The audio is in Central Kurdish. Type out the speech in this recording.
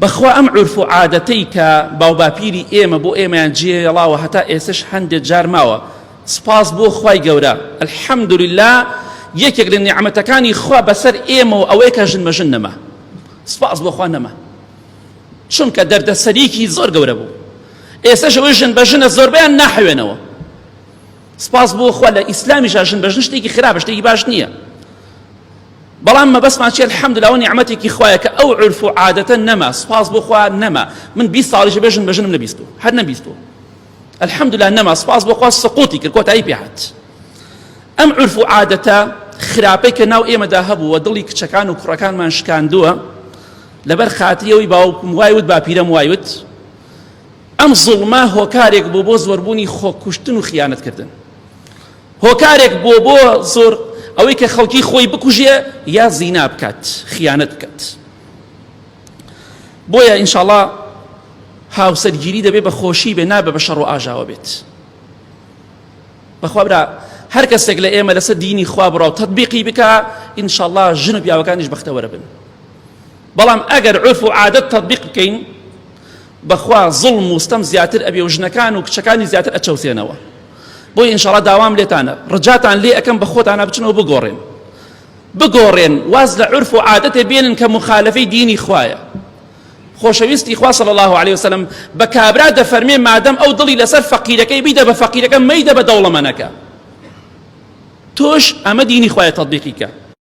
بەخوا ئەم عورف و عادەتەی کە باوباپیری ئێمە بۆ ئێمەیان جێڵاوە هەتا ئێستش هەندێک جار ماوە، سپاس بۆ خوای گەورە، الحەمدولله یەکێک لە نیعمەتەکانی خوا بەسەر ئێمە و ئەوەیە کە ژن بەژن نەما، سپاس بۆ خوا نەما، چونکە دەردەسەریکی زۆر گەورە بوو. ئێستش ئەوەی ژن بەژنە زۆربەیان ناحوێنەوە. سپاس بۆ خوا لە ئیسلامیشا ژن بەژن شتێکی خراپە، شتێکی باش نییە. بەڵام مەبەستمان چیە؟ الحەمدولله نیعمەتێکی خوایە کە ئەو عورف و عادەتە نەما، سپاس بۆ خوا نەما. من 20 ساڵیش بێ ژن بەژنم نەبیستوە، هەر نەبیستوە. الحەمدولله نەما، سپاس بۆ خوا سقوتی کرد، کۆتایی پێ هات. ئەم عورف و عادەتە خراپەی کە ناو ئێمەدا هەبووە دڵی کچەکان و کوڕەکانمان شکاندووە لەبەر خاتریەوەی باوکم وایوت باپیرەم وایوت، ئەم زوڵمە هۆکارێک بوو بۆ زۆربوونی خۆکوشتن و خیانەتکردن، هۆکارێک بوو بۆ زۆر ئەوەی کە خەڵکی خۆی بکوژێ یا زینا بکات، خیانەت بکات. بۆیە ئینشاءڵڵا هاوسەرگیری دەبێ بە خۆشی بێ، نابێ بە شەڕ و ئاژاوە بێت. بەخوا برا هەر کەسێک لە ئێمە لەسەر دینی خوا بڕا و تەطبیقی بکە، ئینشاءڵڵا ژن و پیاوەکانیش بەختەوەرە بن. بەڵام ئەگەر عورف و عادەت تەطبیق بکەین، بەخوا زوڵم و ستەم زیاتر ئەبێ و ژنەکان و کچەکانی زیاتر ئەچەوسێنەوە. بۆی ئینشاءڵڵا داوام لێتانە، ڕجاتان لێ ئەەکەم بە خۆتانە بچنەوە بگۆڕێن، واز لە عورف و عادەتێ بێنن کە مخالفەی دینی خوایە. خۆشەویستی خوا صلی الله علیه وسلم بە کابرا دەفەرمێ مادەم ئەو دڵی لەسەر فەقیرەکەی بیدە بە فەقیرەکە مەیدە بە دەوڵەمەنەکە. تۆش ئەمە دینی خوایە تەطبیقی کە.